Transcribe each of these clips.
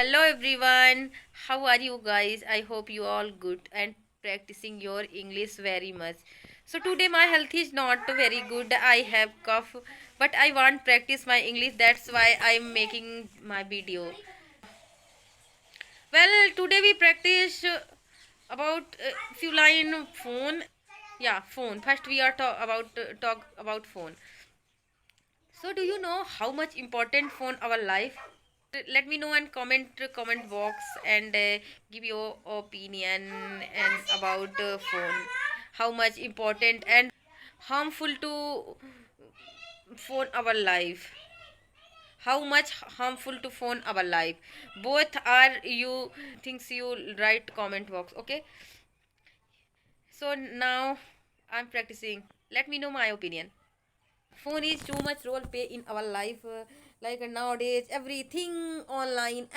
Hello everyone, how are you guys? I hope you all good and practicing your English very much. So today my health is not very good. I have cough, but I want practice my English. That's why I'm making my video. Well, today we practice about few line phone. Yeah, phone. First we are talk about phone. So do you know how much important phone our life? Let me know and comment box and give your opinion and about phone, how much important and harmful to phone our life, how much harmful to phone our life, both are you things you write comment box. Okay, so now I'm practicing. Let me know my opinion. Phone is too much role play in our life, like nowadays everything online.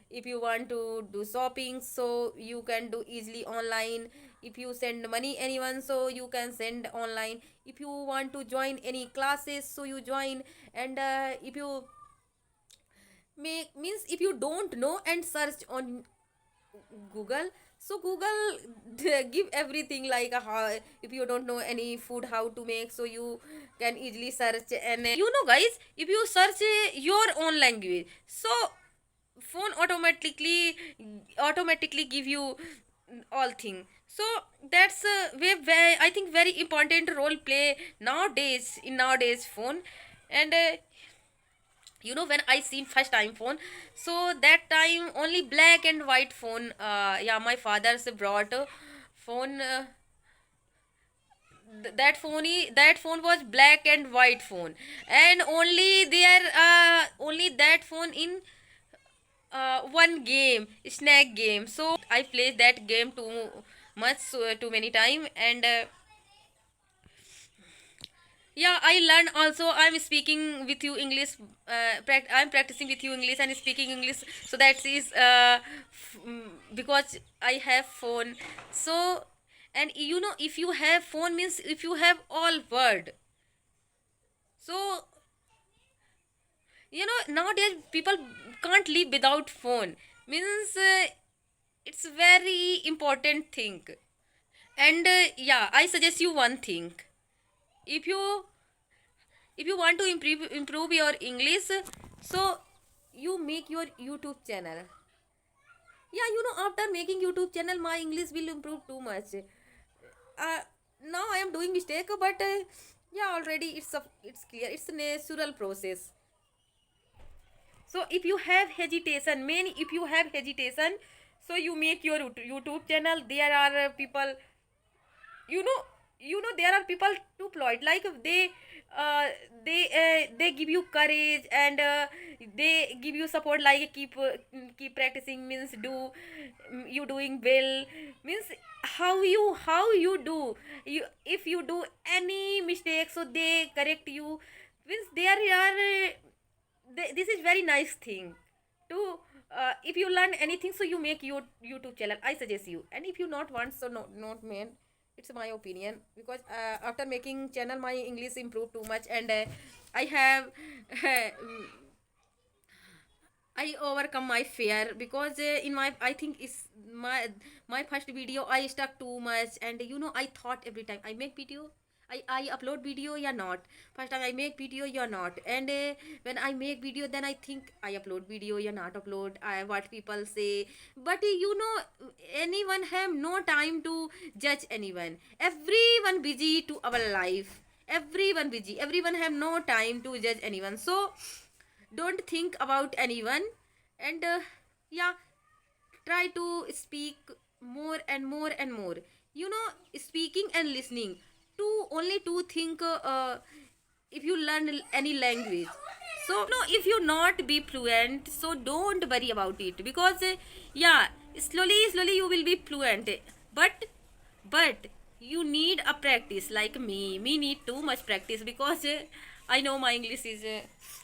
If you want to do shopping, so you can do easily online. If you send money anyone, so you can send online. If you want to join any classes, so you join. And if you make means if you don't know and search on Google, so Google give everything, like how, if you don't know any food how to make, so you can easily search. And guys, if you search your own language, so phone automatically give you all thing. So that's very, I think, very important role play nowadays in nowadays phone. And when I seen first time phone, so that time only black and white phone. Yeah, my father's brought phone. That phone was black and white phone, and only that phone in one game, snack game. So I played that game too much, too many time. And yeah, I learn also. I'm speaking with you English. I'm practicing with you English and speaking English. So that is because I have phone. So, and if you have phone means if you have all word. So nowadays people can't live without phone. Means it's very important thing. And yeah, I suggest you one thing. If you want to improve your English, so you make your YouTube channel. Yeah, after making YouTube channel, my English will improve too much. Now I am doing mistake, but yeah, already it's clear, it's a natural process. So if you have hesitation, if you have hesitation, so you make your YouTube channel. There are people, you know there are people too polite, like uh, they give you courage. And they give you support, like keep practicing, means you doing well, means how you do. You, if you do any mistake, so they correct you, means there are this is very nice thing to if you learn anything, so you make your YouTube channel, I suggest you. And if you not want, so no, not man, it's my opinion. Because after making channel, my English improved too much. And I have I overcome my fear. Because in my, I think it's my first video, I stuck too much. And I thought every time I make video, I upload video or not. First time I make video or not. And when I make video, then I think I upload video or not upload. What people say. But anyone have no time to judge anyone. Everyone busy to our life. Everyone busy. Everyone have no time to judge anyone. So don't think about anyone. And yeah, try to speak more and more and more. Speaking and listening, two think. If you learn any language, so if you not be fluent, so don't worry about it. Because yeah, slowly you will be fluent. But you need a practice. Like me need too much practice. Because I know my English is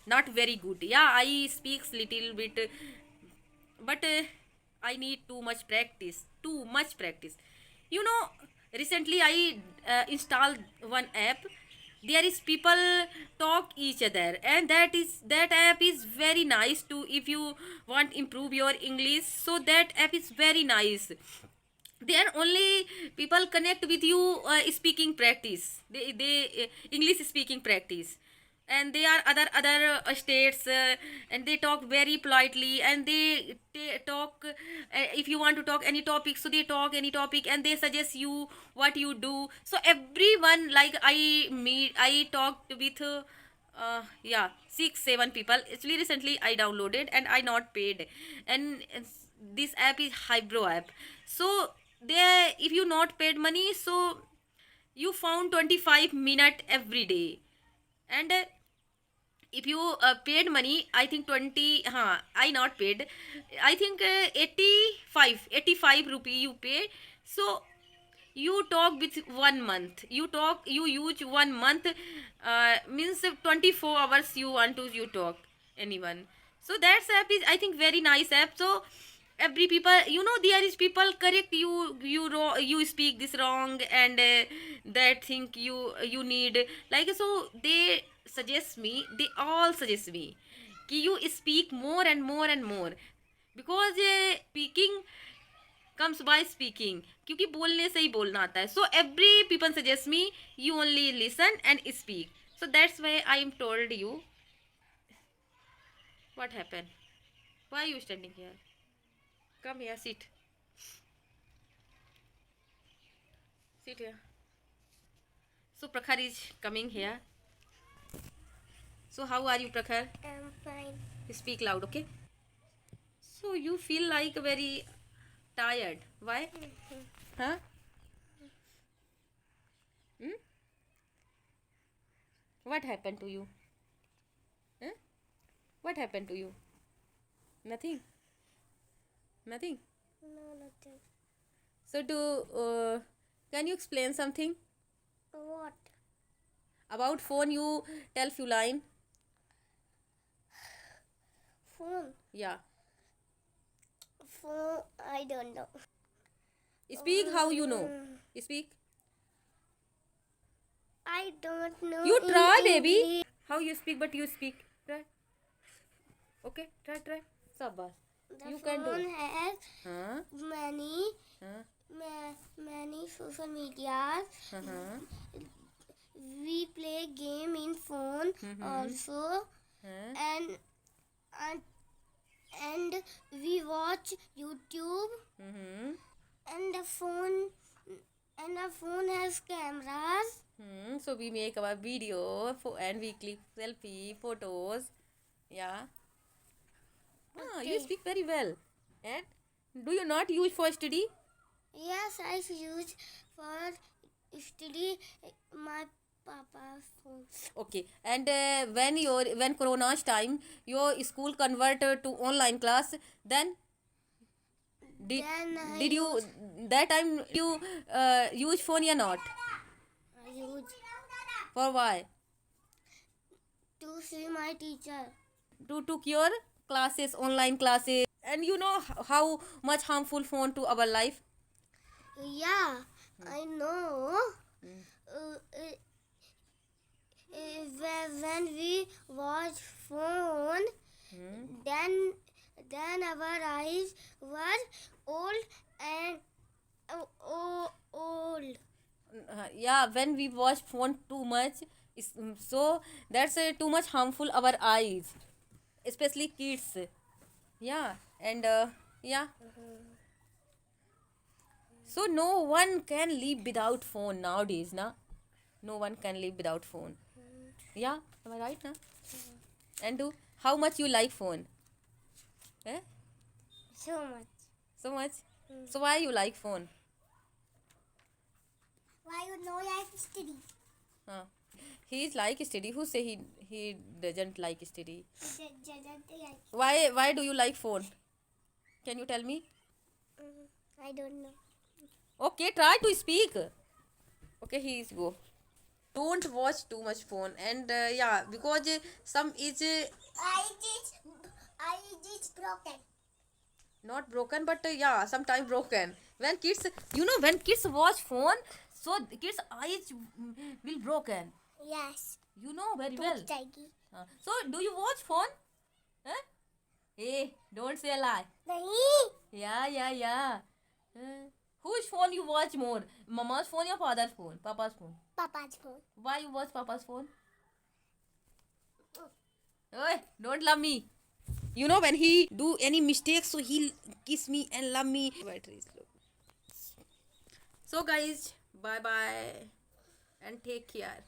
not very good. Yeah, I speaks little bit, but I need too much practice. you know Recently I installed one app. there is people talk each other, and that app is very nice too. If you want improve your English, so that app is very nice. There only people connect with you, speaking practice, they English speaking practice. And they are other states, and they talk very politely, and they talk, if you want to talk any topic, so they talk any topic, and they suggest you what you do. So everyone, like I talked with yeah, 6 7 people. Actually recently I downloaded and I not paid. And this app is Hybro app. So there, if you not paid money, so you found 25 minute every day. And if you paid money, I think 20, I not paid, I think 85 rupee you pay. So you talk with 1 month, you use 1 month, means 24 hours you want to you talk anyone. So that app is, I think, very nice app. So every people, there is people correct you, you speak this wrong, and that thing you need, like, so they suggest me, they all suggest me कि you speak more and more and more, because speaking comes by speaking, क्योंकि बोलने से ही बोलना आता है. So every people suggest me, you only listen and speak. So that's why I am told you. What happened? Why are you standing here? Come here, sit. Sit here. So Prakhar is coming here. So how are you, Prakhar? I'm fine. Speak loud, okay? So you feel like very tired. Why? Huh? Hmm? What happened to you? Huh? What happened to you? Nothing. Nothing. No, nothing. So can you explain something What? about phone? You tell few line. Phone. Yeah. Phone. I don't know. Speak how you know. Speak. I don't know. You in try, baby. English. How you speak, but you speak. Try. Okay, try. Sabas. The You phone can do. has Huh? many Huh? many social medias. Uh-huh. We play game in phone also, Huh? and and and we watch YouTube. Mm-hmm. And the phone has cameras. So we make our video and we click selfie photos. Yeah. You Okay. speak very well. And do you not use for study? Yes, I use for study my papa's phone. Okay. And when Corona's time, your school converted to online class, then did Then I did you use, that time you use phone or not? I use For why? to see my teacher. To took your classes, online classes, and you know how much harmful phone to our life. Yeah, I know. Uh, uh, when we watch phone, then our eyes were old and old. Yeah, when we watch phone too much, so that's too much harmful our eyes, especially kids. Yeah. And yeah, so no one can live without phone nowadays, na. No one can live without phone. Yeah, am I right, na? And how much you like phone? Eh? So much. So much. So why you like phone? Why you know like study? Huh. He is like study. Who say he doesn't like study? Why do you like phone? Can you tell me? I don't know. Okay, try to speak. Okay, he is go. Don't watch too much phone. And yeah, because some is I is broken. not broken, but yeah, sometimes broken. When kids, when kids watch phone, so the kids eyes will broken. Yes. You know very well. Tiger. So, do you watch phone? Huh? Hey, don't say a lie. नहीं. Yeah. Whose phone you watch more? Mama's phone or father's phone? Papa's phone? Papa's phone. Why you watch Papa's phone? Oi, don't love me. You know when he do any mistakes, so he'll kiss me and love me. Battery is low. So guys, bye bye and take care.